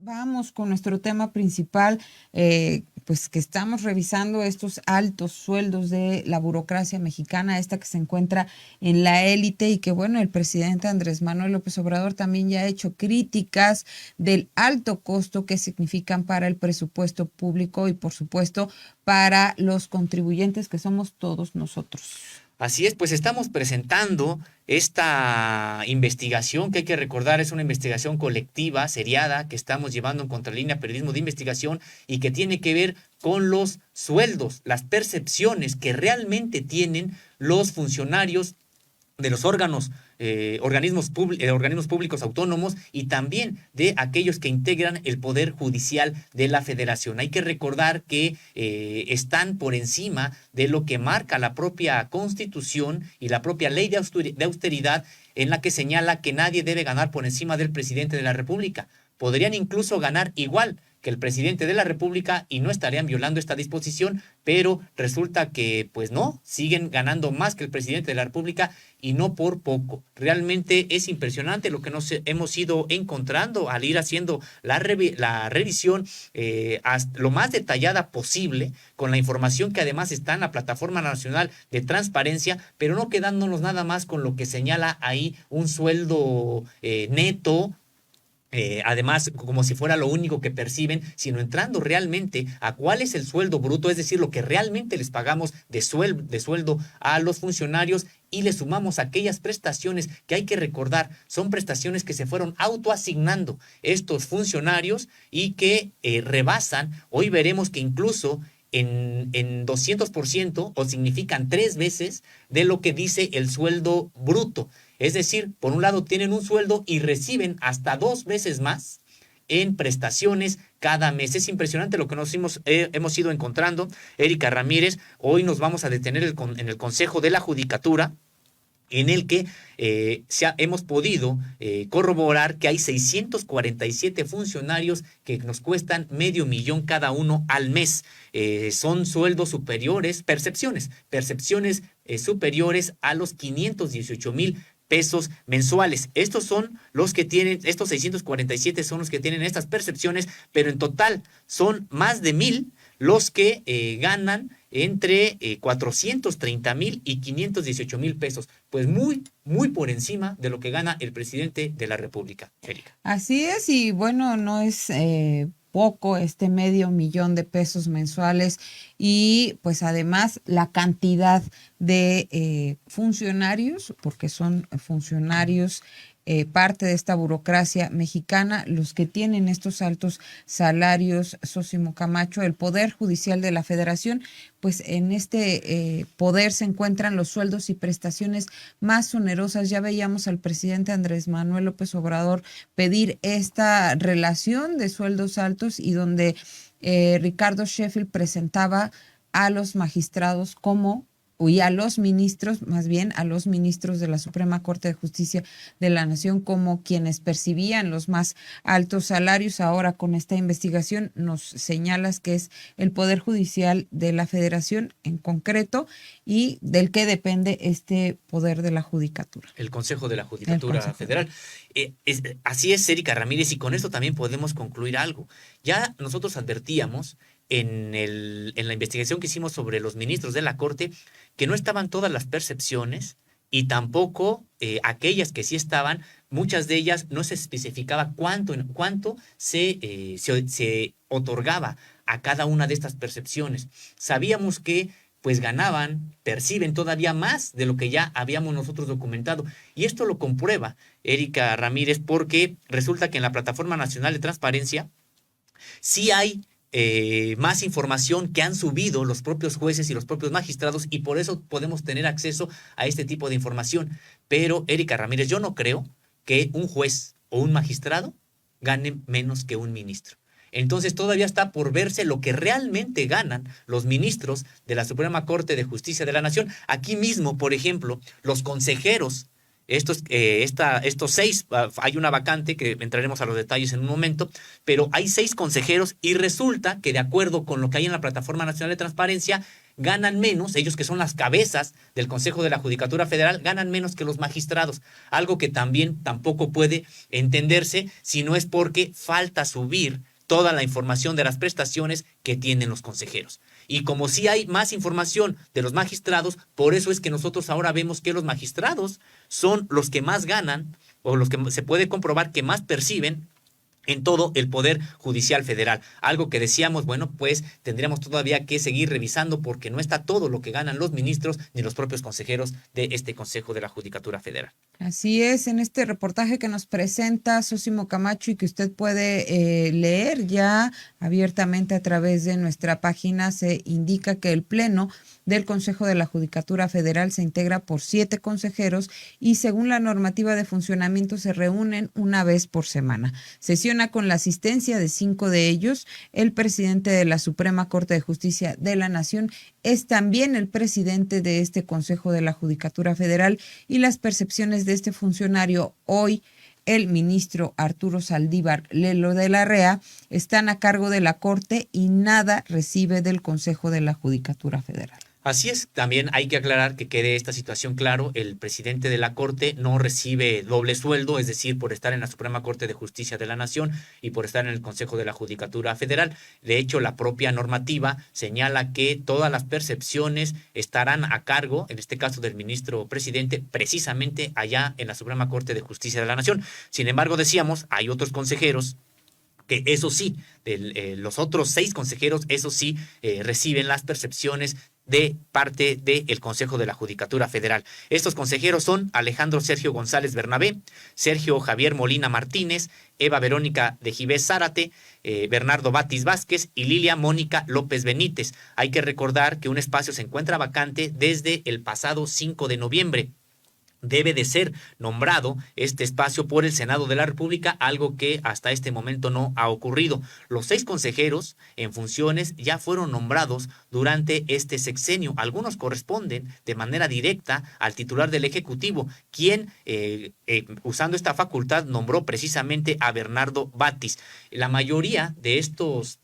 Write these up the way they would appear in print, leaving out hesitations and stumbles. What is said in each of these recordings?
Vamos con nuestro tema principal, pues que estamos revisando estos altos sueldos de la burocracia mexicana, esta que se encuentra en la élite y que bueno, el presidente Andrés Manuel López Obrador también ya ha hecho críticas del alto costo que significan para el presupuesto público y por supuesto para los contribuyentes que somos todos nosotros. Así es, pues estamos presentando esta investigación que hay que recordar es una investigación colectiva, seriada, que estamos llevando en Contralínea Periodismo de Investigación y que tiene que ver con los sueldos, las percepciones que realmente tienen los funcionarios de los organismos públicos autónomos y también de aquellos que integran el Poder Judicial de la Federación. Hay que recordar que están por encima de lo que marca la propia Constitución y la propia ley de austeridad en la que señala que nadie debe ganar por encima del presidente de la República. Podrían incluso ganar igual que el presidente de la República y no estarían violando esta disposición, pero resulta que pues no, siguen ganando más que el presidente de la República y no por poco. Realmente es impresionante lo que nos hemos ido encontrando al ir haciendo la revisión lo más detallada posible con la información que además está en la Plataforma Nacional de Transparencia, pero no quedándonos nada más con lo que señala ahí un sueldo neto. Además, como si fuera lo único que perciben, sino entrando realmente a cuál es el sueldo bruto, es decir, lo que realmente les pagamos de sueldo a los funcionarios y le sumamos aquellas prestaciones que hay que recordar, son prestaciones que se fueron autoasignando estos funcionarios y que rebasan, hoy veremos que incluso en 200% o significan 3 veces de lo que dice el sueldo bruto. Es decir, por un lado tienen un sueldo y reciben hasta 2 veces más en prestaciones cada mes. Es impresionante lo que nos hemos ido encontrando. Erika Ramírez, hoy nos vamos a detener en el Consejo de la Judicatura, en el que hemos podido corroborar que hay 647 funcionarios que nos cuestan $500,000 cada uno al mes. Son sueldos superiores, percepciones superiores a los 518,000 pesos mensuales. Estos son los que tienen, estos 647 son los que tienen estas percepciones, pero en total son más de 1,000 los que ganan entre 430,000 y 518,000 pesos. Pues muy, muy por encima de lo que gana el presidente de la República, Erika. Así es, y bueno, no es poco este $500,000 de pesos mensuales y pues además la cantidad de funcionarios, porque son funcionarios parte de esta burocracia mexicana, los que tienen estos altos salarios. Sósimo Camacho, el Poder Judicial de la Federación, pues en este poder se encuentran los sueldos y prestaciones más onerosas. Ya veíamos al presidente Andrés Manuel López Obrador pedir esta relación de sueldos altos y donde Ricardo Sheffield presentaba a los magistrados y a los ministros, más bien a los ministros de la Suprema Corte de Justicia de la Nación como quienes percibían los más altos salarios. Ahora con esta investigación nos señalas que es el Poder Judicial de la Federación en concreto y del que depende este poder de la Judicatura. El Consejo de la Judicatura Federal. Así es, Erika Ramírez, y con esto también podemos concluir algo. Ya nosotros advertíamos en la investigación que hicimos sobre los ministros de la Corte que no estaban todas las percepciones y tampoco aquellas que sí estaban, muchas de ellas no se especificaba cuánto se otorgaba a cada una de estas percepciones. Sabíamos que pues perciben todavía más de lo que ya habíamos nosotros documentado. Y esto lo comprueba Erika Ramírez porque resulta que en la Plataforma Nacional de Transparencia sí hay más información que han subido los propios jueces y los propios magistrados y por eso podemos tener acceso a este tipo de información. Pero, Erika Ramírez, yo no creo que un juez o un magistrado gane menos que un ministro. Entonces todavía está por verse lo que realmente ganan los ministros de la Suprema Corte de Justicia de la Nación. Aquí mismo, por ejemplo, los consejeros, estos 6, hay una vacante que entraremos a los detalles en un momento, pero hay 6 consejeros y resulta que de acuerdo con lo que hay en la Plataforma Nacional de Transparencia, ganan menos, ellos que son las cabezas del Consejo de la Judicatura Federal, ganan menos que los magistrados, algo que también tampoco puede entenderse si no es porque falta subir toda la información de las prestaciones que tienen los consejeros. Y como sí hay más información de los magistrados, por eso es que nosotros ahora vemos que los magistrados son los que más ganan o los que se puede comprobar que más perciben en todo el Poder Judicial Federal. Algo que decíamos, bueno, pues tendríamos todavía que seguir revisando porque no está todo lo que ganan los ministros ni los propios consejeros de este Consejo de la Judicatura Federal. Así es, en este reportaje que nos presenta Sósimo Camacho y que usted puede leer ya abiertamente a través de nuestra página, se indica que el Pleno del Consejo de la Judicatura Federal se integra por 7 consejeros y según la normativa de funcionamiento se reúnen una vez por semana. Sesiona con la asistencia de 5 de ellos. El presidente de la Suprema Corte de Justicia de la Nación es también el presidente de este Consejo de la Judicatura Federal y las percepciones de este funcionario hoy, el ministro Arturo Saldívar Lelo de la REA, están a cargo de la Corte y nada recibe del Consejo de la Judicatura Federal. Así es, también hay que aclarar que quede esta situación claro, el presidente de la Corte no recibe doble sueldo, es decir, por estar en la Suprema Corte de Justicia de la Nación y por estar en el Consejo de la Judicatura Federal. De hecho, la propia normativa señala que todas las percepciones estarán a cargo, en este caso del ministro presidente, precisamente allá en la Suprema Corte de Justicia de la Nación. Sin embargo, decíamos, hay otros consejeros que eso sí, los otros 6 consejeros, eso sí, reciben las percepciones de parte del Consejo de la Judicatura Federal. Estos consejeros son Alejandro Sergio González Bernabé, Sergio Javier Molina Martínez, Eva Verónica de Gibés Zárate, Bernardo Batis Vázquez y Lilia Mónica López Benítez. Hay que recordar que un espacio se encuentra vacante desde el pasado 5 de noviembre. Debe de ser nombrado este espacio por el Senado de la República, algo que hasta este momento no ha ocurrido. Los 6 consejeros en funciones ya fueron nombrados durante este sexenio. Algunos corresponden de manera directa al titular del Ejecutivo, quien, usando esta facultad, nombró precisamente a Bernardo Batis. La mayoría de estos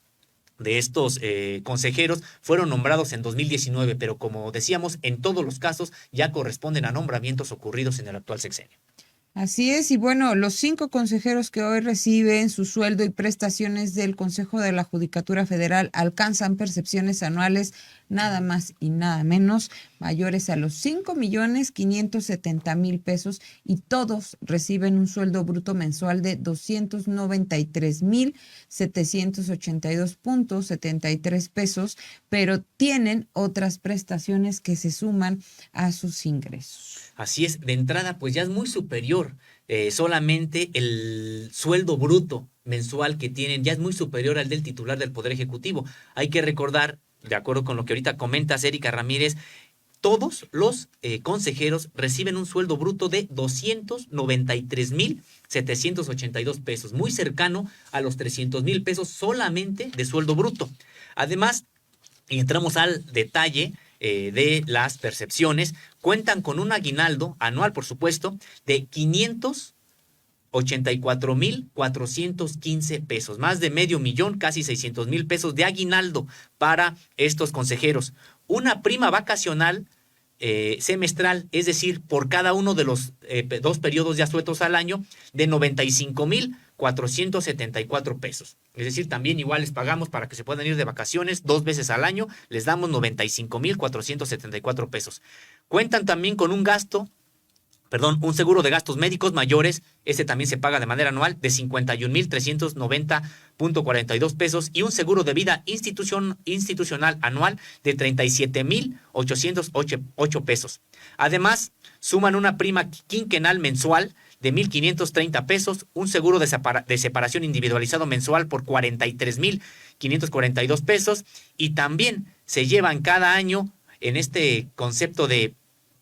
consejeros fueron nombrados en 2019, pero como decíamos, en todos los casos ya corresponden a nombramientos ocurridos en el actual sexenio. Así es, y bueno, los 5 consejeros que hoy reciben su sueldo y prestaciones del Consejo de la Judicatura Federal alcanzan percepciones anuales nada más y nada menos mayores a los 5,570,000 pesos y todos reciben un sueldo bruto mensual de 293,782,73 pesos, pero tienen otras prestaciones que se suman a sus ingresos. Así es, de entrada pues ya es muy superior, solamente el sueldo bruto mensual que tienen ya es muy superior al del titular del Poder Ejecutivo. Hay que recordar, de acuerdo con lo que ahorita comentas, Erika Ramírez, todos los consejeros reciben un sueldo bruto de 293,782 pesos, muy cercano a los 300,000 pesos solamente de sueldo bruto. Además, y entramos al detalle de las percepciones, cuentan con un aguinaldo anual, por supuesto, de 584,415 pesos, más de medio millón, casi 600,000 pesos de aguinaldo para estos consejeros. Una prima vacacional semestral, es decir, por cada uno de los 2 periodos de asuetos al año, de 95,474 pesos. Es decir, también igual les pagamos para que se puedan ir de vacaciones 2 veces al año, les damos 95,474 pesos. Cuentan también con un seguro de gastos médicos mayores, este también se paga de manera anual, de 51,390,42 pesos y un seguro de vida institucional anual de 37,808 pesos. Además, suman una prima quinquenal mensual de 1,530 pesos, un seguro de separación individualizado mensual por 43,542 pesos y también se llevan cada año en este concepto de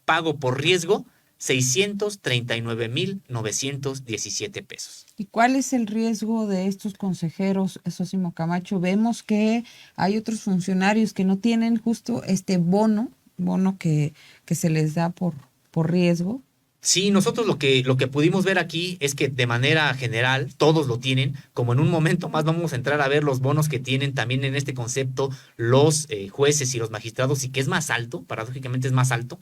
pago por riesgo 639,917 pesos. ¿Y cuál es el riesgo de estos consejeros, Sósimo Camacho? Vemos que hay otros funcionarios que no tienen justo este bono que se les da por riesgo. Sí, nosotros lo que pudimos ver aquí es que de manera general todos lo tienen, como en un momento más vamos a entrar a ver los bonos que tienen también en este concepto los jueces y los magistrados y que es más alto, paradójicamente es más alto,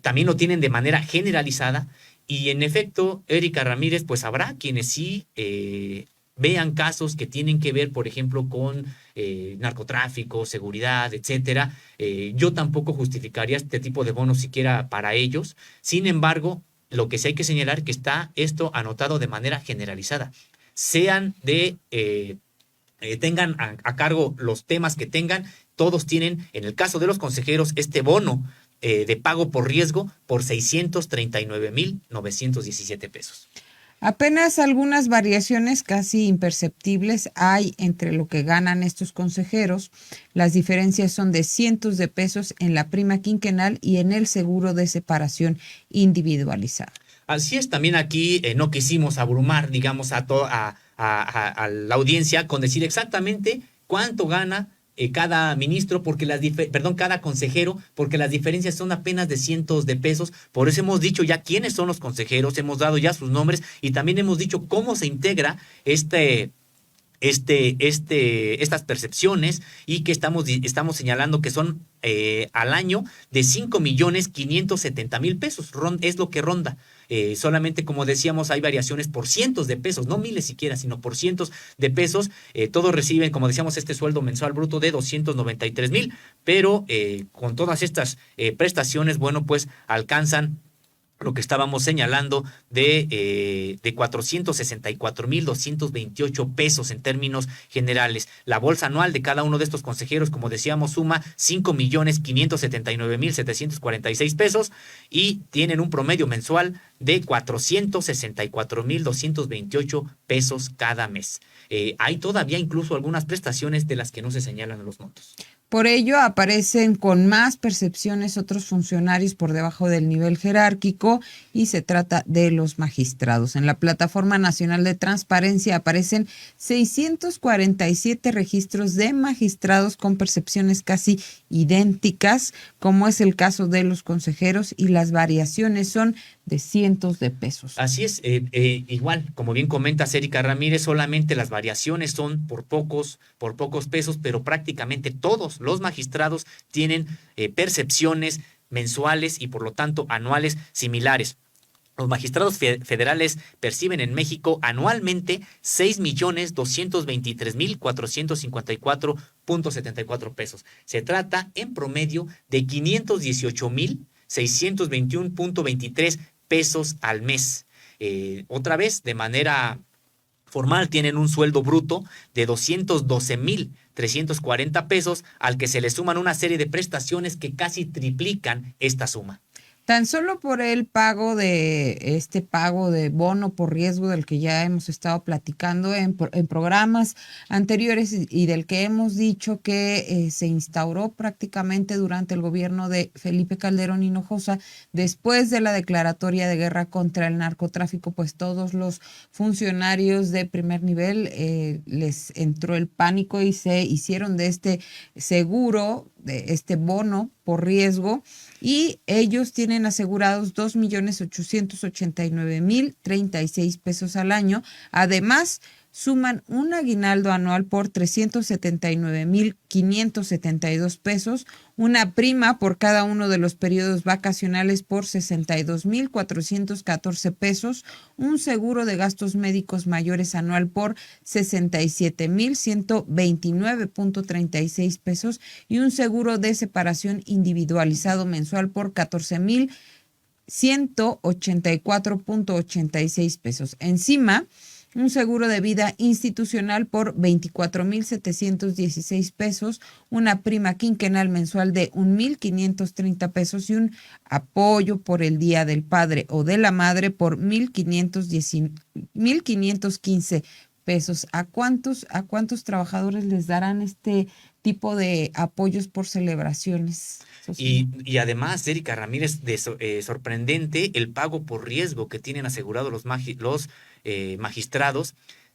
también lo tienen de manera generalizada y en efecto, Erika Ramírez, pues habrá quienes sí vean casos que tienen que ver, por ejemplo, con narcotráfico, seguridad, etcétera. Yo tampoco justificaría este tipo de bonos siquiera para ellos. Sin embargo, lo que sí hay que señalar que está esto anotado de manera generalizada. Sean tengan a cargo los temas que tengan, todos tienen, en el caso de los consejeros, este bono de pago por riesgo por 639,917 pesos. Apenas algunas variaciones casi imperceptibles hay entre lo que ganan estos consejeros. Las diferencias son de cientos de pesos en la prima quinquenal y en el seguro de separación individualizado. Así es, también aquí no quisimos abrumar, digamos, a la audiencia con decir exactamente cuánto gana cada ministro, porque cada consejero, porque las diferencias son apenas de cientos de pesos. Por eso hemos dicho ya quiénes son los consejeros, hemos dado ya sus nombres y también hemos dicho cómo se integra estas percepciones y que estamos señalando que son al año de 5,570,000 pesos, es lo que ronda. Solamente, como decíamos, hay variaciones por cientos de pesos, no miles siquiera, sino por cientos de pesos. Todos reciben, como decíamos, este sueldo mensual bruto de 293,000, pero con todas estas prestaciones, bueno, pues alcanzan lo que estábamos señalando de 464,228 pesos en términos generales. La bolsa anual de cada uno de estos consejeros, como decíamos, suma 5,579,746 pesos y tienen un promedio mensual de 464,228 pesos cada mes. Hay todavía incluso algunas prestaciones de las que no se señalan en los montos. Por ello, aparecen con más percepciones otros funcionarios por debajo del nivel jerárquico y se trata de los magistrados. En la Plataforma Nacional de Transparencia aparecen 647 registros de magistrados con percepciones casi idénticas, como es el caso de los consejeros, y las variaciones son de cientos de pesos. Así es, igual, como bien comentas, Erika Ramírez, solamente las variaciones son por pocos pesos, pero prácticamente todos los magistrados tienen percepciones mensuales y por lo tanto anuales similares. Los magistrados federales perciben en México anualmente 6,223,454,74 pesos. Se trata en promedio de 518,621,23 pesos al mes. Otra vez, de manera formal, tienen un sueldo bruto de 212,340 pesos, al que se le suman una serie de prestaciones que casi triplican esta suma. Tan solo por el pago de bono por riesgo del que ya hemos estado platicando en programas anteriores y del que hemos dicho que se instauró prácticamente durante el gobierno de Felipe Calderón Hinojosa, después de la declaratoria de guerra contra el narcotráfico, pues todos los funcionarios de primer nivel les entró el pánico y se hicieron de este seguro, de este bono por riesgo, y ellos tienen asegurados 2,889,036 pesos al año. Además, suman un aguinaldo anual por 379,572 pesos, una prima por cada uno de los periodos vacacionales por 62,414 pesos, un seguro de gastos médicos mayores anual por 67,129,36 pesos y un seguro de separación individualizado mensual por 14,184,86 pesos. Encima, un seguro de vida institucional por 24,716 pesos, una prima quinquenal mensual de 1,530 pesos y un apoyo por el Día del Padre o de la Madre por 1,515 pesos. ¿A cuántos trabajadores les darán este tipo de apoyos por celebraciones? Y además, Erika Ramírez, sorprendente el pago por riesgo que tienen asegurado los magistrados.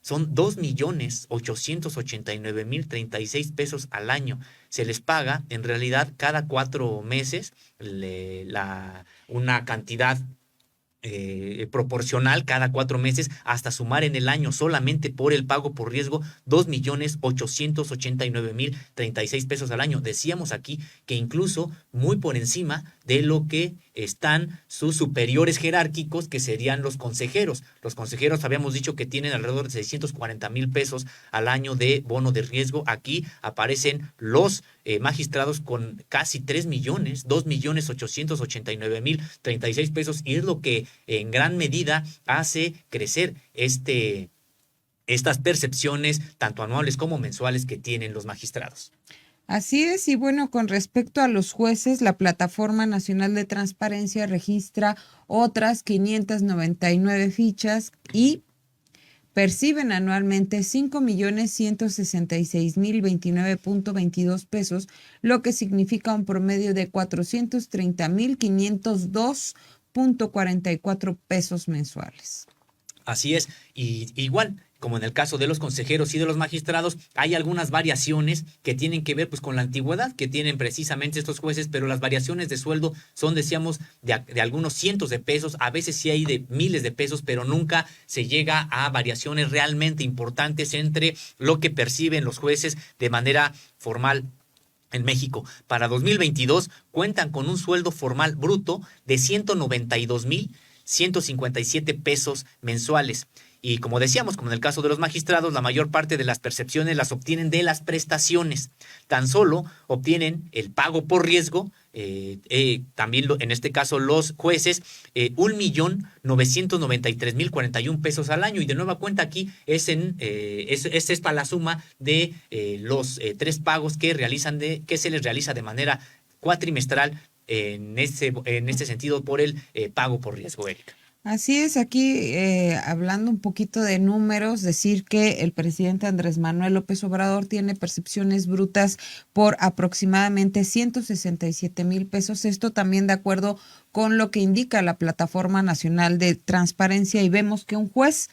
Son 2,889,036 pesos al año. Se les paga, en realidad, cada 4 meses una cantidad proporcional cada 4 meses, hasta sumar en el año solamente por el pago por riesgo 2,889,036 pesos al año. Decíamos aquí que incluso muy por encima de lo que están sus superiores jerárquicos, que serían los consejeros. Los consejeros habíamos dicho que tienen alrededor de 640,000 pesos al año de bono de riesgo. Aquí aparecen los magistrados con casi 3 millones, 2,889,036 pesos, y es lo que en gran medida hace crecer estas percepciones, tanto anuales como mensuales, que tienen los magistrados. Así es, y bueno, con respecto a los jueces, la Plataforma Nacional de Transparencia registra otras 599 fichas y perciben anualmente 5,166,029,22 pesos, lo que significa un promedio de 430,502,44 pesos mensuales. Así es, y igual, como en el caso de los consejeros y de los magistrados, hay algunas variaciones que tienen que ver pues con la antigüedad que tienen precisamente estos jueces, pero las variaciones de sueldo son, decíamos, de algunos cientos de pesos, a veces sí hay de miles de pesos, pero nunca se llega a variaciones realmente importantes entre lo que perciben los jueces de manera formal en México. Para 2022 cuentan con un sueldo formal bruto de 192,157 pesos mensuales. Y como decíamos, como en el caso de los magistrados, la mayor parte de las percepciones las obtienen de las prestaciones. Tan solo obtienen el pago por riesgo, también en este caso los jueces, 1,993,041 pesos al año. Y de nueva cuenta aquí es esta la suma de los 3 pagos que se les realiza de manera cuatrimestral en este sentido por el pago por riesgo, Erika. Así es, aquí hablando un poquito de números, decir que el presidente Andrés Manuel López Obrador tiene percepciones brutas por aproximadamente 167,000 pesos. Esto también de acuerdo con lo que indica la Plataforma Nacional de Transparencia, y vemos que un juez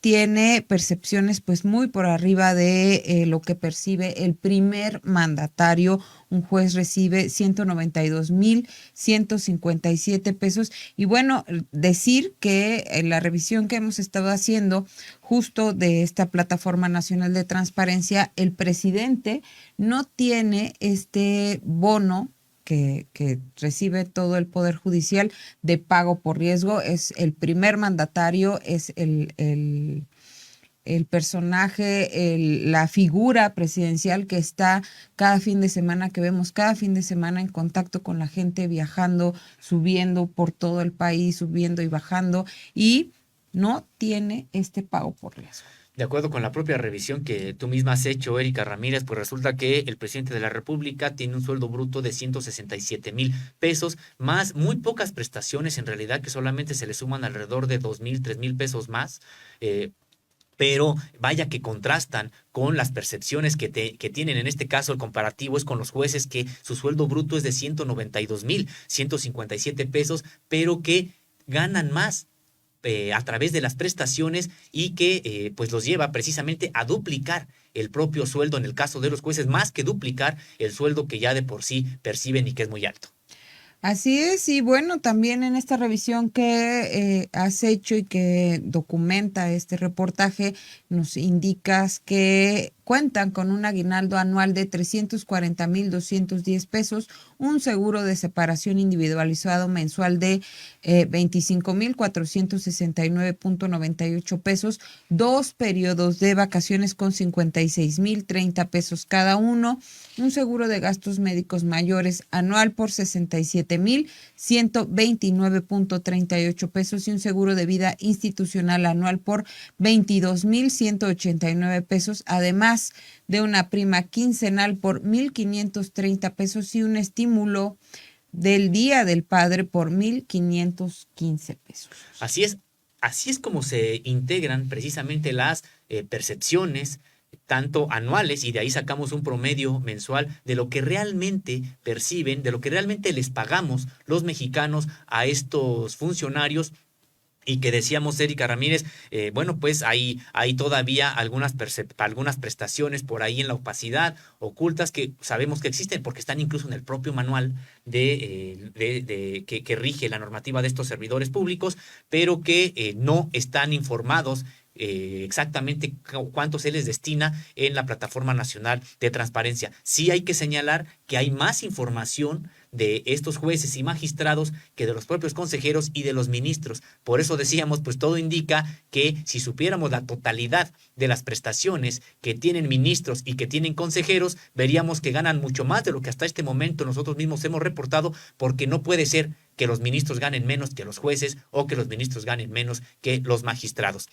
tiene percepciones pues muy por arriba de lo que percibe el primer mandatario. Un juez recibe 192,157 pesos. Y bueno, decir que en la revisión que hemos estado haciendo justo de esta Plataforma Nacional de Transparencia, el presidente no tiene este bono que recibe todo el Poder Judicial de pago por riesgo. Es el primer mandatario, es el personaje, la figura presidencial que está cada fin de semana, que vemos cada fin de semana en contacto con la gente, viajando, subiendo por todo el país, subiendo y bajando, y no tiene este pago por riesgo. De acuerdo con la propia revisión que tú misma has hecho, Erika Ramírez, pues resulta que el presidente de la República tiene un sueldo bruto de 167,000 pesos, más muy pocas prestaciones en realidad, que solamente se le suman alrededor de 2,000, 3,000 pesos más. Pero vaya que contrastan con las percepciones que tienen. En este caso, el comparativo es con los jueces, que su sueldo bruto es de 192,157 pesos, pero que ganan más a través de las prestaciones, y que pues los lleva precisamente a duplicar el propio sueldo en el caso de los jueces, más que duplicar el sueldo que ya de por sí perciben y que es muy alto. Así es, y bueno, también en esta revisión que has hecho y que documenta este reportaje, nos indicas que cuentan con un aguinaldo anual de 340,210 pesos, un seguro de separación individualizado mensual de 25,469,98 pesos, 2 periodos de vacaciones con 56,030 pesos cada uno, un seguro de gastos médicos mayores anual por 67,129,38 pesos y un seguro de vida institucional anual por 22,189 pesos, además de una prima quincenal por 1,530 pesos y un estímulo del Día del Padre por 1,515 pesos. Así es como se integran precisamente las percepciones, tanto anuales, y de ahí sacamos un promedio mensual de lo que realmente perciben, de lo que realmente les pagamos los mexicanos a estos funcionarios, Y que decíamos, Erika Ramírez, bueno, pues hay todavía algunas prestaciones por ahí en la opacidad, ocultas, que sabemos que existen porque están incluso en el propio manual que rige la normativa de estos servidores públicos, pero que no están informados exactamente cuánto se les destina en la Plataforma Nacional de Transparencia. Sí hay que señalar que hay más información de estos jueces y magistrados que de los propios consejeros y de los ministros. Por eso decíamos, pues todo indica que si supiéramos la totalidad de las prestaciones que tienen ministros y que tienen consejeros, veríamos que ganan mucho más de lo que hasta este momento nosotros mismos hemos reportado, porque no puede ser que los ministros ganen menos que los jueces o que los ministros ganen menos que los magistrados.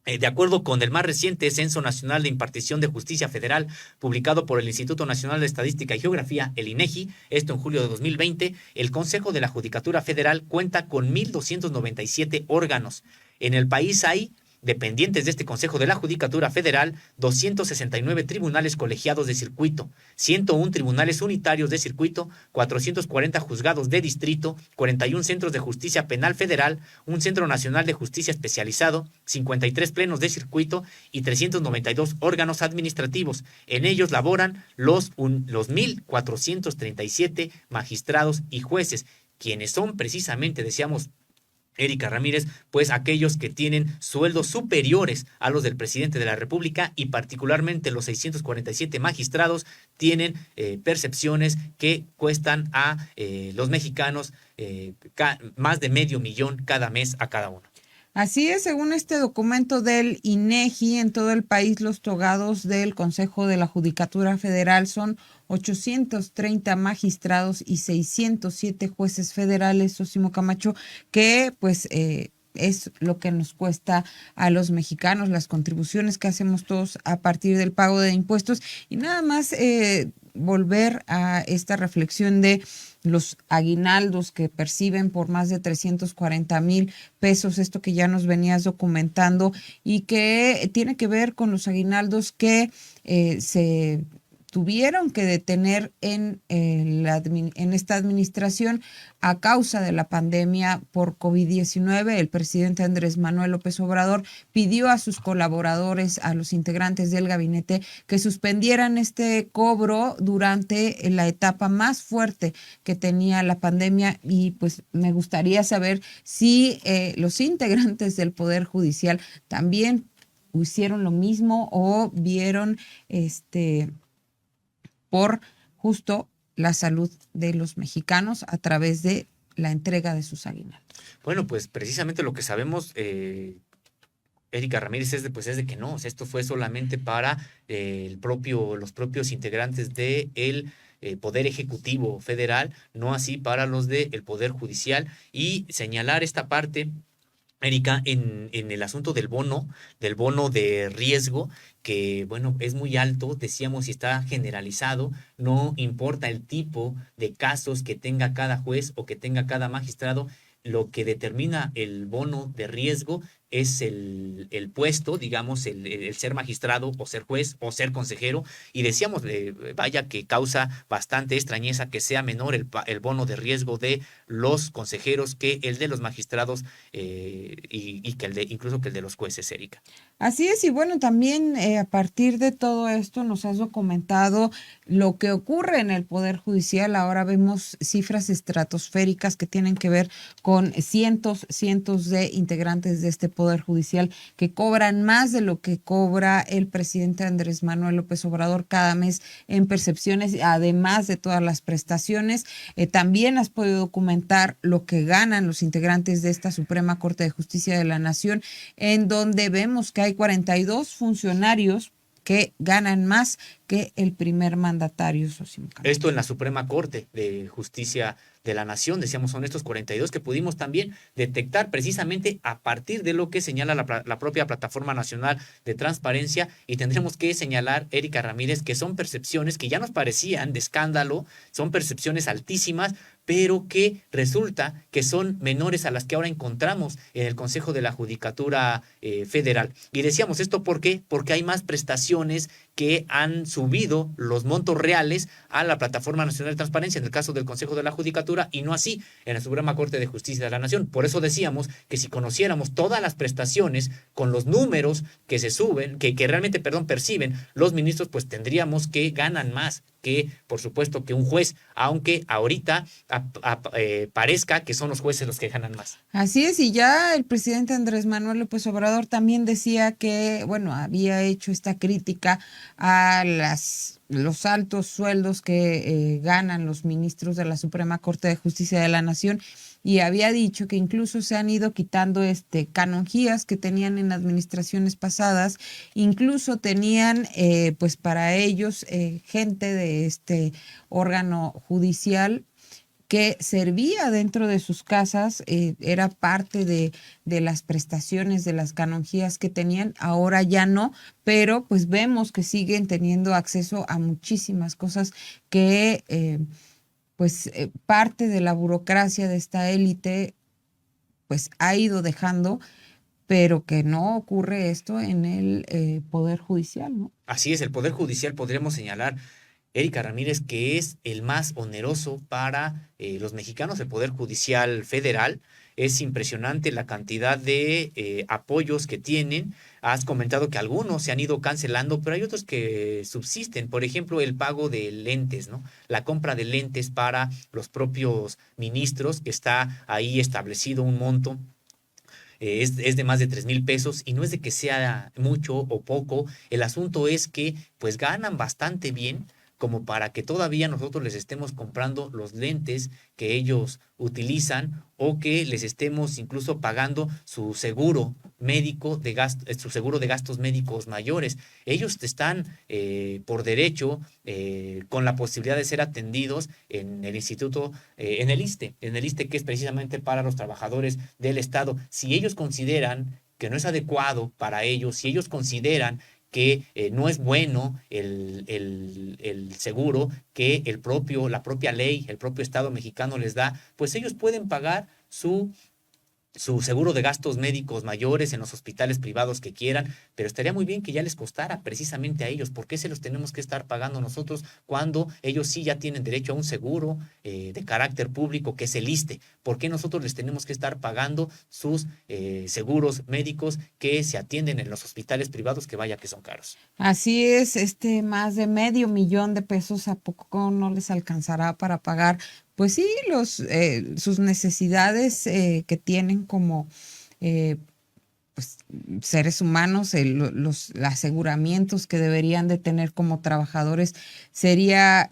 De acuerdo con el más reciente Censo Nacional de Impartición de Justicia Federal, publicado por el Instituto Nacional de Estadística y Geografía, el INEGI, esto en julio de 2020, el Consejo de la Judicatura Federal cuenta con 1,297 órganos. En el país hay, dependientes de este Consejo de la Judicatura Federal, 269 tribunales colegiados de circuito, 101 tribunales unitarios de circuito, 440 juzgados de distrito, 41 centros de justicia penal federal, un centro nacional de justicia especializado, 53 plenos de circuito y 392 órganos administrativos. En ellos laboran los 1,437 magistrados y jueces, quienes son precisamente, decíamos, Erika Ramírez, pues aquellos que tienen sueldos superiores a los del presidente de la República, y particularmente los 647 magistrados tienen percepciones que cuestan a los mexicanos más de $500,000 cada mes a cada uno. Así es, según este documento del INEGI, en todo el país los togados del Consejo de la Judicatura Federal son 830 magistrados y 607 jueces federales, Sosimo Camacho, que pues es lo que nos cuesta a los mexicanos, las contribuciones que hacemos todos a partir del pago de impuestos. Y nada más volver a esta reflexión de los aguinaldos que perciben por más de 340,000 pesos, esto que ya nos venías documentando, y que tiene que ver con los aguinaldos que se tuvieron que detener en esta administración a causa de la pandemia por COVID-19. El presidente Andrés Manuel López Obrador pidió a sus colaboradores, a los integrantes del gabinete, que suspendieran este cobro durante la etapa más fuerte que tenía la pandemia. Y pues me gustaría saber si los integrantes del Poder Judicial también hicieron lo mismo o vieron por justo la salud de los mexicanos a través de la entrega de sus aguinaldos. Bueno, pues precisamente lo que sabemos, Erika Ramírez, es de que no, o sea, esto fue solamente para los propios integrantes del Poder Ejecutivo Federal, no así para los del Poder Judicial. Y señalar esta parte, Erika, en el asunto del bono de riesgo, que bueno, es muy alto, decíamos, y está generalizado, no importa el tipo de casos que tenga cada juez o que tenga cada magistrado, lo que determina el bono de riesgo es el puesto, digamos, el ser magistrado o ser juez o ser consejero. Y decíamos, vaya que causa bastante extrañeza que sea menor el bono de riesgo de los consejeros que el de los magistrados y que incluso que el de los jueces, Erika. Así es, y bueno, también a partir de todo esto nos has documentado lo que ocurre en el Poder Judicial. Ahora vemos cifras estratosféricas que tienen que ver con cientos de integrantes de este Poder Judicial que cobran más de lo que cobra el presidente Andrés Manuel López Obrador cada mes en percepciones, además de todas las prestaciones. También has podido documentar lo que ganan los integrantes de esta Suprema Corte de Justicia de la Nación, en donde vemos que hay 42 funcionarios que ganan más que el primer mandatario. Esto en la Suprema Corte de Justicia de la Nación, decíamos, son estos 42 que pudimos también detectar precisamente a partir de lo que señala la propia Plataforma Nacional de Transparencia. Y tendremos que señalar, Erika Ramírez, que son percepciones que ya nos parecían de escándalo, son percepciones altísimas, pero que resulta que son menores a las que ahora encontramos en el Consejo de la Judicatura Federal. Y decíamos esto, ¿por qué? Porque hay más prestaciones que han subido los montos reales a la Plataforma Nacional de Transparencia, en el caso del Consejo de la Judicatura, y no así en la Suprema Corte de Justicia de la Nación. Por eso decíamos que si conociéramos todas las prestaciones con los números que se suben, que realmente, perciben los ministros, pues tendríamos que ganan más que, por supuesto, que un juez, aunque ahorita parezca que son los jueces los que ganan más. Así es, y ya el presidente Andrés Manuel López Obrador también decía que, bueno, había hecho esta crítica a los altos sueldos que ganan los ministros de la Suprema Corte de Justicia de la Nación, y había dicho que incluso se han ido quitando canonjías que tenían en administraciones pasadas, incluso tenían pues para ellos gente de este órgano judicial que servía dentro de sus casas, era parte de las prestaciones, de las canonjías que tenían, ahora ya no, pero pues vemos que siguen teniendo acceso a muchísimas cosas que parte de la burocracia de esta élite pues ha ido dejando, pero que no ocurre esto en el Poder Judicial, ¿no? Así es, el Poder Judicial podríamos señalar, Erika Ramírez, que es el más oneroso para los mexicanos, el Poder Judicial Federal. Es impresionante la cantidad de apoyos que tienen. Has comentado que algunos se han ido cancelando, pero hay otros que subsisten. Por ejemplo, el pago de lentes, ¿no? La compra de lentes para los propios ministros, que está ahí establecido un monto. Es de más de 3,000 pesos, y no es de que sea mucho o poco. El asunto es que pues ganan bastante bien como para que todavía nosotros les estemos comprando los lentes que ellos utilizan, o que les estemos incluso pagando su seguro médico su seguro de gastos médicos mayores. Ellos están por derecho con la posibilidad de ser atendidos en el instituto, en el ISSSTE, que es precisamente para los trabajadores del Estado. Si ellos consideran que no es adecuado para ellos, si ellos consideran que no es bueno el seguro que la propia ley, el propio Estado mexicano les da, pues ellos pueden pagar su seguro de gastos médicos mayores en los hospitales privados que quieran, pero estaría muy bien que ya les costara precisamente a ellos. ¿Por qué se los tenemos que estar pagando nosotros cuando ellos sí ya tienen derecho a un seguro de carácter público, que es el ISSSTE? ¿Por qué nosotros les tenemos que estar pagando sus seguros médicos que se atienden en los hospitales privados, que vaya que son caros? Así es, más de medio millón de pesos, ¿a poco no les alcanzará para pagar, pues sí, sus necesidades que tienen como pues, seres humanos, los aseguramientos que deberían de tener como trabajadores? Sería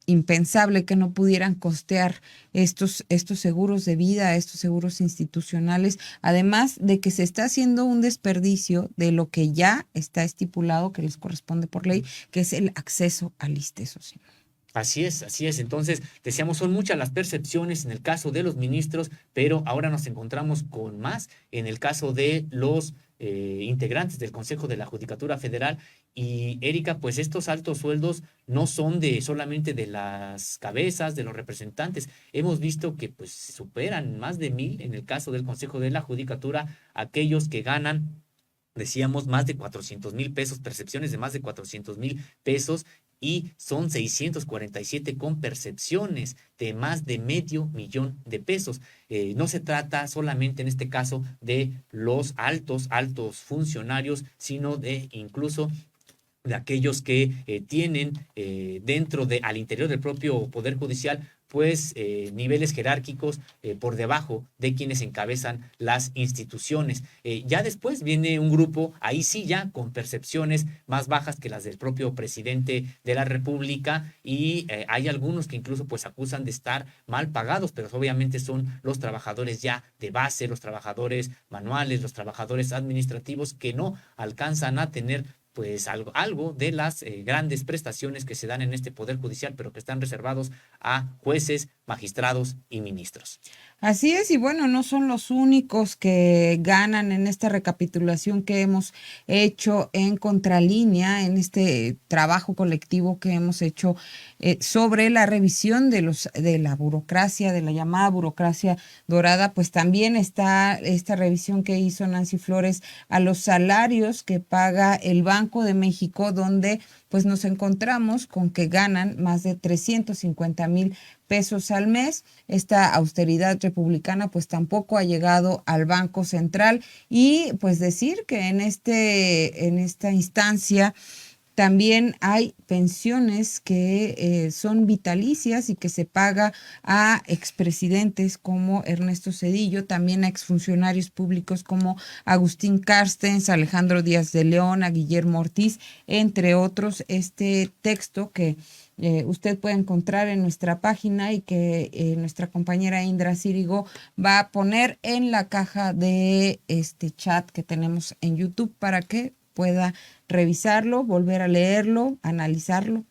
impensable que no pudieran costear estos seguros de vida, estos seguros institucionales, además de que se está haciendo un desperdicio de lo que ya está estipulado que les corresponde por ley, que es el acceso al ISSSTE social. Así es, así es. Entonces, decíamos, son muchas las percepciones en el caso de los ministros, pero ahora nos encontramos con más en el caso de los integrantes del Consejo de la Judicatura Federal. Y Erika, pues estos altos sueldos no son solamente de las cabezas, de los representantes. Hemos visto que pues superan más de 1,000 en el caso del Consejo de la Judicatura, aquellos que ganan, decíamos, más de 400,000 pesos, percepciones de más de 400,000 pesos, y son 647 con percepciones de más de medio millón de pesos. No se trata solamente en este caso de los altos funcionarios, sino de incluso de aquellos que tienen al interior del propio Poder Judicial, pues niveles jerárquicos por debajo de quienes encabezan las instituciones. Ya después viene un grupo, ahí sí ya con percepciones más bajas que las del propio presidente de la República, y hay algunos que incluso pues acusan de estar mal pagados, pero obviamente son los trabajadores ya de base, los trabajadores manuales, los trabajadores administrativos, que no alcanzan a tener pues algo de las grandes prestaciones que se dan en este Poder Judicial, pero que están reservados a jueces, magistrados y ministros. Así es, y bueno, no son los únicos que ganan en esta recapitulación que hemos hecho en Contralínea, en este trabajo colectivo que hemos hecho sobre la revisión de la burocracia, de la llamada burocracia dorada, pues también está esta revisión que hizo Nancy Flores a los salarios que paga el Banco de México, donde pues nos encontramos con que ganan más de 350,000 pesos al mes. Esta austeridad republicana pues tampoco ha llegado al Banco Central y pues decir que en esta instancia también hay pensiones que son vitalicias y que se paga a expresidentes como Ernesto Zedillo, también a exfuncionarios públicos como Agustín Carstens, Alejandro Díaz de León, a Guillermo Ortiz, entre otros. Este texto que usted puede encontrar en nuestra página y que nuestra compañera Indra Círigo va a poner en la caja de este chat que tenemos en YouTube para que pueda revisarlo, volver a leerlo, analizarlo.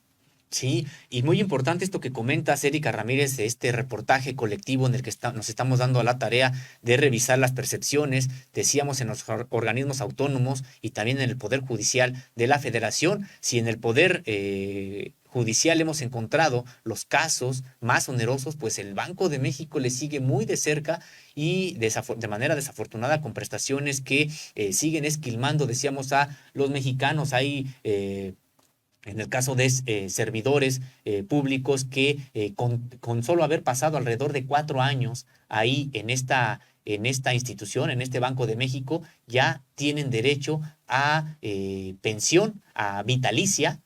Sí, y muy importante esto que comentas, Erika Ramírez, de este reportaje colectivo en el que nos estamos dando a la tarea de revisar las percepciones, decíamos en los organismos autónomos y también en el Poder Judicial de la Federación. Si en el Poder Judicial hemos encontrado los casos más onerosos, pues el Banco de México le sigue muy de cerca y de manera desafortunada con prestaciones que siguen esquilmando, decíamos, a los mexicanos. Hay en el caso de servidores públicos que con solo haber pasado alrededor de 4 años ahí en esta institución, en este Banco de México, ya tienen derecho a pensión, a vitalicia,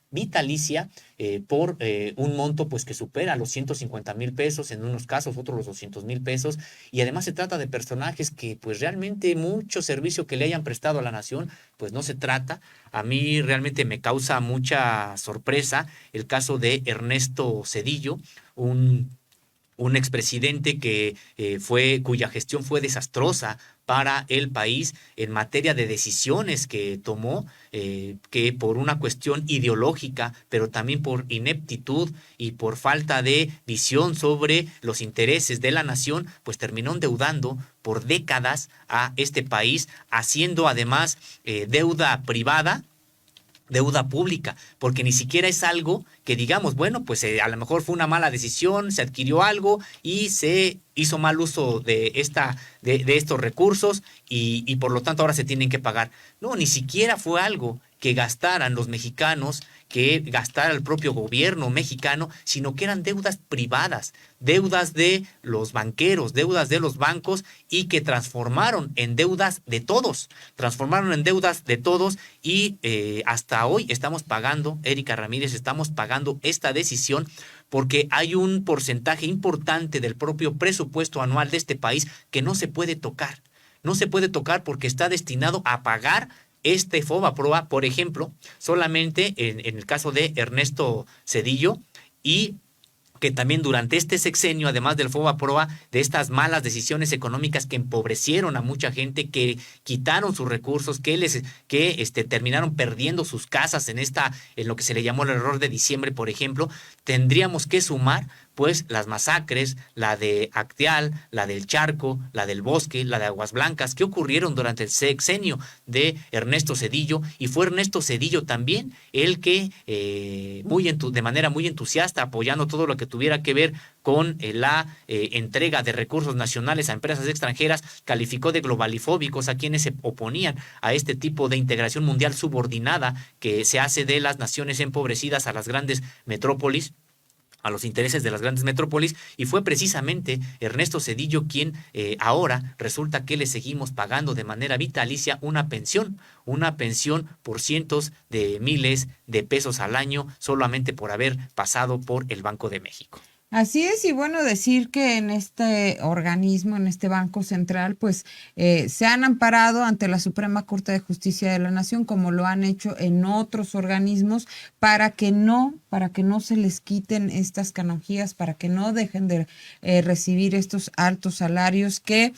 por un monto pues que supera los 150,000 pesos, en unos casos, otros los 200,000 pesos, y además se trata de personajes que pues realmente mucho servicio que le hayan prestado a la nación, pues no se trata. A mí realmente me causa mucha sorpresa el caso de Ernesto Zedillo, un expresidente cuya gestión fue desastrosa para el país en materia de decisiones que tomó, que por una cuestión ideológica, pero también por ineptitud y por falta de visión sobre los intereses de la nación, pues terminó endeudando por décadas a este país, haciendo además deuda pública, porque ni siquiera es algo que digamos, bueno, pues a lo mejor fue una mala decisión, se adquirió algo y se hizo mal uso de estos recursos y por lo tanto ahora se tienen que pagar. No, ni siquiera fue algo que gastaran los mexicanos, que gastara el propio gobierno mexicano, sino que eran deudas privadas, deudas de los banqueros, deudas de los bancos y que transformaron en deudas de todos, y hasta hoy estamos pagando, Erika Ramírez, estamos pagando esta decisión porque hay un porcentaje importante del propio presupuesto anual de este país que no se puede tocar. No se puede tocar porque está destinado a pagar este FOBAPROA, por ejemplo, solamente en el caso de Ernesto Zedillo, y que también durante este sexenio, además del FOBAPROA, de estas malas decisiones económicas que empobrecieron a mucha gente, que quitaron sus recursos, que terminaron perdiendo sus casas en lo que se le llamó el error de diciembre, por ejemplo, tendríamos que sumar pues las masacres, la de Acteal, la del Charco, la del Bosque, la de Aguas Blancas, que ocurrieron durante el sexenio de Ernesto Zedillo, y fue Ernesto Zedillo también el que de manera muy entusiasta, apoyando todo lo que tuviera que ver con la entrega de recursos nacionales a empresas extranjeras, calificó de globalifóbicos a quienes se oponían a este tipo de integración mundial subordinada que se hace de las naciones empobrecidas a las grandes metrópolis, a los intereses de las grandes metrópolis, y fue precisamente Ernesto Zedillo quien ahora resulta que le seguimos pagando de manera vitalicia una pensión por cientos de miles de pesos al año, solamente por haber pasado por el Banco de México. Así es, y bueno, decir que en este organismo, en este Banco Central, pues se han amparado ante la Suprema Corte de Justicia de la Nación, como lo han hecho en otros organismos, para que no se les quiten estas canonjías, para que no dejen de recibir estos altos salarios que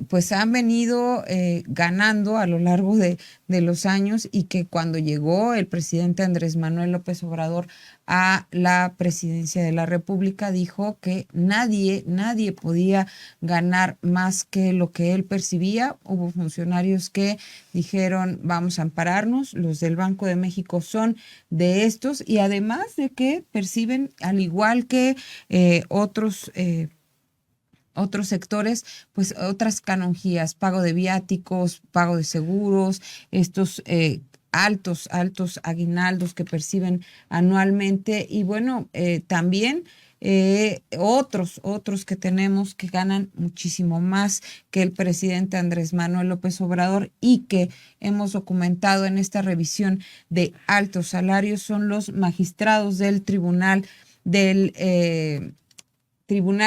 pues han venido ganando a lo largo de los años, y que cuando llegó el presidente Andrés Manuel López Obrador a la presidencia de la República, dijo que nadie podía ganar más que lo que él percibía. Hubo funcionarios que dijeron: vamos a ampararnos, los del Banco de México son de estos, y además de que perciben, al igual que otros sectores, pues otras canonjías, pago de viáticos, pago de seguros, estos altos aguinaldos que perciben anualmente. Y bueno, también otros que tenemos que ganan muchísimo más que el presidente Andrés Manuel López Obrador, y que hemos documentado en esta revisión de altos salarios, son los magistrados del Tribunal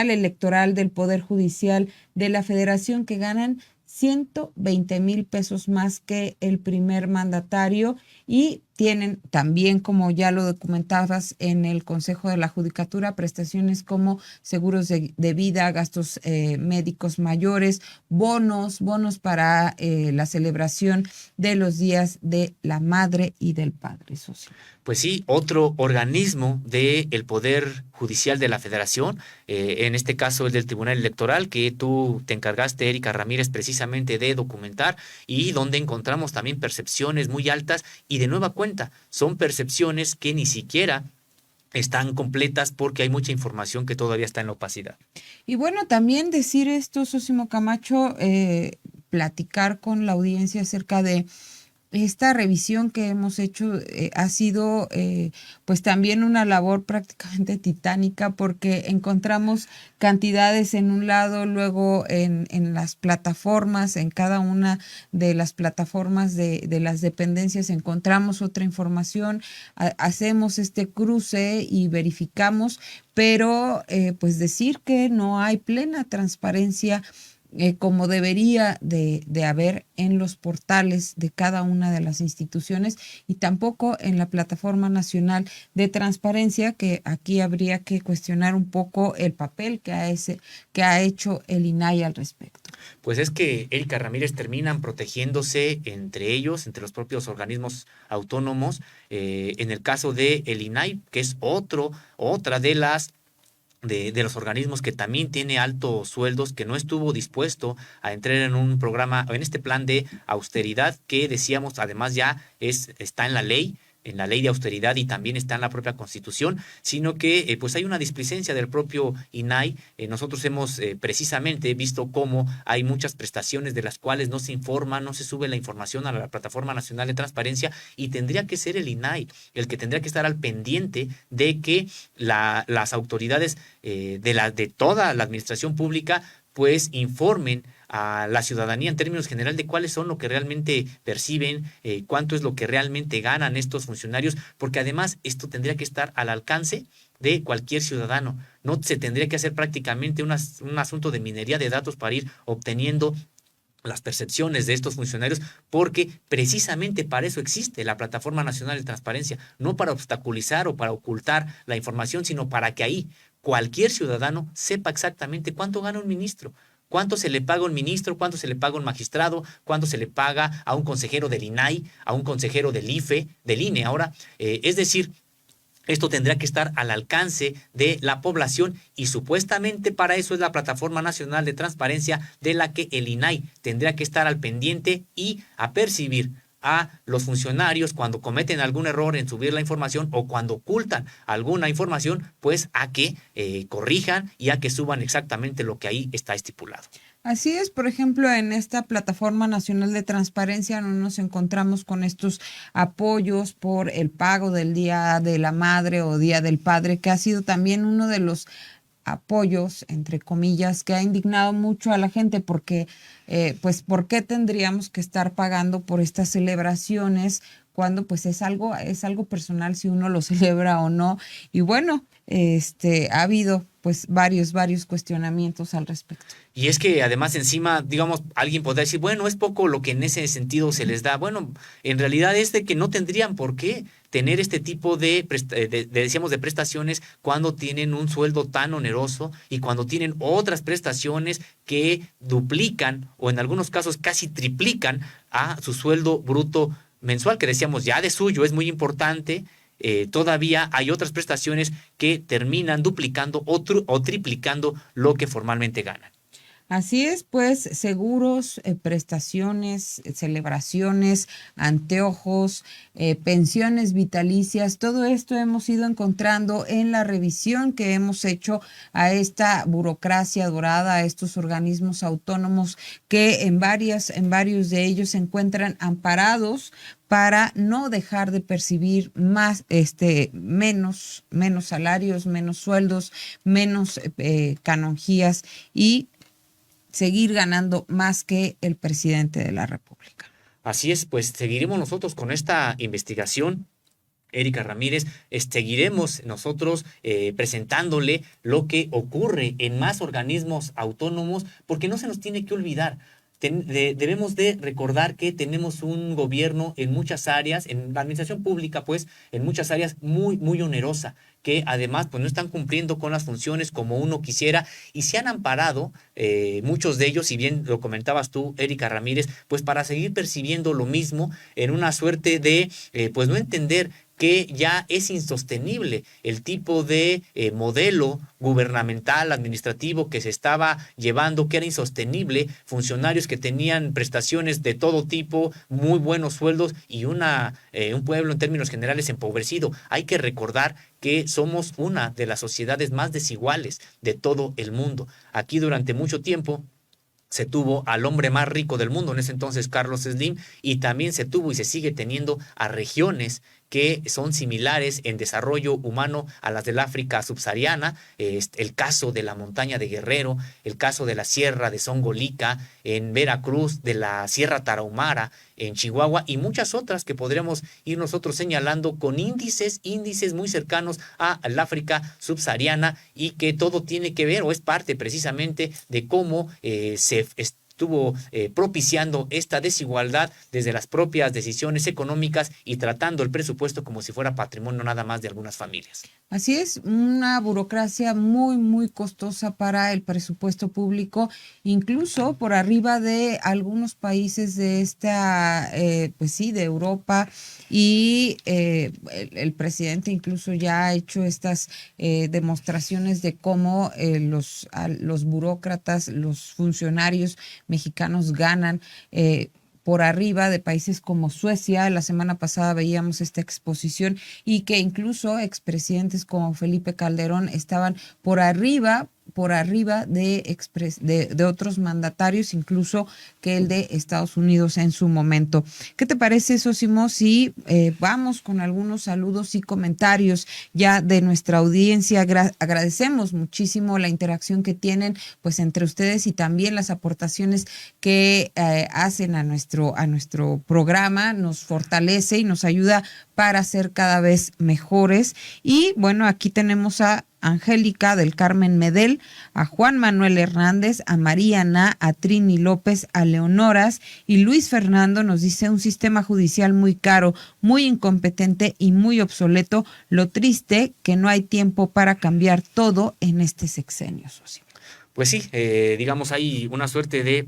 Electoral del Poder Judicial de la Federación, que ganan 120,000 pesos más que el primer mandatario, y tienen también, como ya lo documentabas en el Consejo de la Judicatura, prestaciones como seguros de vida, gastos médicos mayores, bonos para la celebración de los días de la madre y del padre, socio. Pues sí, otro organismo del Poder Judicial de la Federación, en este caso el del Tribunal Electoral, que tú te encargaste, Erika Ramírez, precisamente de documentar, y donde encontramos también percepciones muy altas, y de nueva cuenta, son percepciones que ni siquiera están completas porque hay mucha información que todavía está en la opacidad. Y bueno, también decir esto, Sósimo Camacho, platicar con la audiencia acerca de esta revisión que hemos hecho. Ha sido pues también una labor prácticamente titánica, porque encontramos cantidades en un lado, luego en las plataformas, en cada una de las plataformas de las dependencias encontramos otra información, hacemos este cruce y verificamos, pero pues decir que no hay plena transparencia como debería de haber en los portales de cada una de las instituciones, y tampoco en la Plataforma Nacional de Transparencia, que aquí habría que cuestionar un poco el papel que ha hecho el INAI al respecto. Pues es que, Erika Ramírez, terminan protegiéndose entre ellos, entre los propios organismos autónomos. En el caso de el INAI, que es otra de los organismos que también tiene altos sueldos, que no estuvo dispuesto a entrar en un programa, en este plan de austeridad, que decíamos además ya está en la ley de austeridad, y también está en la propia Constitución, sino que pues hay una displicencia del propio INAI. Nosotros hemos precisamente visto cómo hay muchas prestaciones de las cuales no se informa, no se sube la información a la Plataforma Nacional de Transparencia, y tendría que ser el INAI el que tendría que estar al pendiente de que las autoridades de toda la administración pública pues informen a la ciudadanía en términos general de cuáles son lo que realmente perciben, cuánto es lo que realmente ganan estos funcionarios, porque además esto tendría que estar al alcance de cualquier ciudadano. No se tendría que hacer prácticamente un asunto de minería de datos para ir obteniendo las percepciones de estos funcionarios, porque precisamente para eso existe la Plataforma Nacional de Transparencia, no para obstaculizar o para ocultar la información, sino para que ahí cualquier ciudadano sepa exactamente cuánto gana un ministro, cuánto se le paga a un ministro, cuánto se le paga a un magistrado, cuánto se le paga a un consejero del INAI, a un consejero del IFE, del INE ahora. Es decir, esto tendrá que estar al alcance de la población, y supuestamente para eso es la Plataforma Nacional de Transparencia, de la que el INAI tendrá que estar al pendiente y a percibir a los funcionarios cuando cometen algún error en subir la información, o cuando ocultan alguna información, pues a que corrijan y a que suban exactamente lo que ahí está estipulado. Así es. Por ejemplo, en esta Plataforma Nacional de Transparencia no nos encontramos con estos apoyos por el pago del Día de la Madre o Día del Padre, que ha sido también uno de los apoyos, entre comillas, que ha indignado mucho a la gente, porque pues ¿por qué tendríamos que estar pagando por estas celebraciones cuando pues es algo personal si uno lo celebra o no? Y bueno, ha habido pues varios cuestionamientos al respecto. Y es que además encima, digamos, alguien podría decir, bueno, es poco lo que en ese sentido se les da. Bueno, en realidad es de que no tendrían por qué tener este tipo decíamos, de prestaciones cuando tienen un sueldo tan oneroso y cuando tienen otras prestaciones que duplican o en algunos casos casi triplican a su sueldo bruto mensual, que decíamos ya de suyo es muy importante. Todavía hay otras prestaciones que terminan duplicando o triplicando lo que formalmente ganan. Así es, pues seguros, prestaciones, celebraciones, anteojos, pensiones vitalicias, todo esto hemos ido encontrando en la revisión que hemos hecho a esta burocracia dorada, a estos organismos autónomos que en varios de ellos se encuentran amparados para no dejar de percibir menos salarios, menos sueldos, menos canonjías y seguir ganando más que el presidente de la República. Así es, pues seguiremos nosotros con esta investigación. Erika Ramírez, seguiremos nosotros presentándole lo que ocurre en más organismos autónomos, porque no se nos tiene que olvidar. Debemos de recordar que tenemos un gobierno en muchas áreas, en la administración pública, pues, en muchas áreas muy onerosa, que además pues no están cumpliendo con las funciones como uno quisiera y se han amparado muchos de ellos, si bien lo comentabas tú, Erika Ramírez, pues para seguir percibiendo lo mismo en una suerte de pues no entender que ya es insostenible el tipo de modelo gubernamental, administrativo que se estaba llevando, que era insostenible, funcionarios que tenían prestaciones de todo tipo, muy buenos sueldos y un pueblo en términos generales empobrecido. Hay que recordar que somos una de las sociedades más desiguales de todo el mundo. Aquí durante mucho tiempo se tuvo al hombre más rico del mundo, en ese entonces Carlos Slim, y también se tuvo y se sigue teniendo a regiones que son similares en desarrollo humano a las del África subsahariana, el caso de la montaña de Guerrero, el caso de la sierra de Songolica, en Veracruz, de la Sierra Tarahumara, en Chihuahua, y muchas otras que podríamos ir nosotros señalando con índices muy cercanos al África subsahariana y que todo tiene que ver o es parte precisamente de cómo se estuvo propiciando esta desigualdad desde las propias decisiones económicas y tratando el presupuesto como si fuera patrimonio nada más de algunas familias. Así es, una burocracia muy costosa para el presupuesto público, incluso por arriba de algunos países de pues sí, de Europa, y el presidente incluso ya ha hecho estas demostraciones de cómo los burócratas, los funcionarios mexicanos ganan por arriba de países como Suecia. La semana pasada veíamos esta exposición y que incluso expresidentes como Felipe Calderón estaban por arriba de otros mandatarios, incluso que el de Estados Unidos en su momento. ¿Qué te parece, Sosimo, si vamos con algunos saludos y comentarios ya de nuestra audiencia? Agradecemos muchísimo la interacción que tienen pues entre ustedes y también las aportaciones que hacen a nuestro programa, nos fortalece y nos ayuda para ser cada vez mejores. Y bueno, aquí tenemos a Angélica del Carmen Medel, a Juan Manuel Hernández, a María Ana, a Trini López, a Leonoras, y Luis Fernando nos dice: un sistema judicial muy caro, muy incompetente y muy obsoleto. Lo triste que no hay tiempo para cambiar todo en este sexenio, socio. Pues sí, digamos, hay una suerte de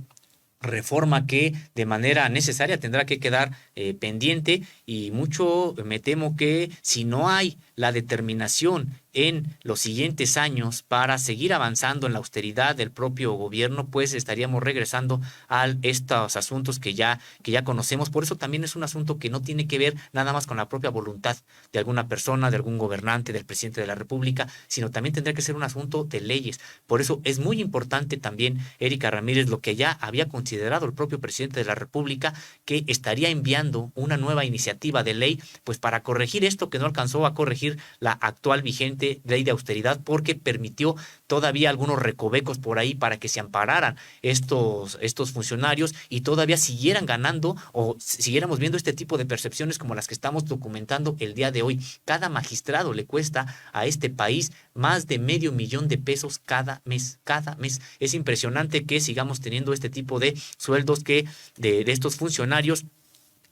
reforma que de manera necesaria tendrá que quedar pendiente, y mucho me temo que si no hay la determinación en los siguientes años para seguir avanzando en la austeridad del propio gobierno, pues estaríamos regresando a estos asuntos que ya conocemos. Por eso también es un asunto que no tiene que ver nada más con la propia voluntad de alguna persona, de algún gobernante, del presidente de la República, sino también tendrá que ser un asunto de leyes. Por eso es muy importante también, Erika Ramírez, lo que ya había considerado el propio presidente de la República, que estaría enviando una nueva iniciativa de ley, pues para corregir esto que no alcanzó a corregir corregir la actual vigente ley de austeridad porque permitió todavía algunos recovecos por ahí para que se ampararan estos funcionarios y todavía siguieran ganando o siguiéramos viendo este tipo de percepciones como las que estamos documentando el día de hoy. Cada magistrado le cuesta a este país más de $500,000 cada mes, cada mes. Es impresionante que sigamos teniendo este tipo de sueldos que de estos funcionarios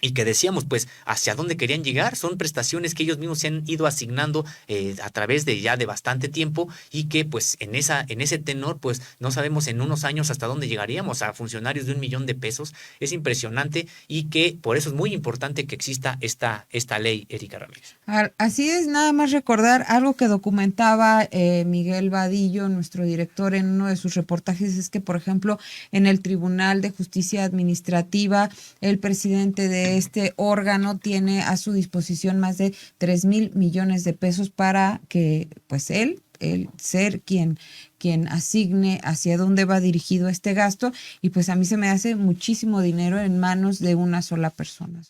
y que decíamos, pues, hacia dónde querían llegar. Son prestaciones que ellos mismos se han ido asignando a través de ya de bastante tiempo y que, pues, en ese tenor, pues, no sabemos en unos años hasta dónde llegaríamos a funcionarios de $1,000,000. Es impresionante y que por eso es muy importante que exista esta ley, Erika Ramírez. Así es, nada más recordar algo que documentaba Miguel Vadillo, nuestro director, en uno de sus reportajes, es que, por ejemplo, en el Tribunal de Justicia Administrativa, el presidente de este órgano tiene a su disposición más de 3,000 millones de pesos para que, pues, él ser quien asigne hacia dónde va dirigido este gasto, y pues a mí se me hace muchísimo dinero en manos de una sola persona.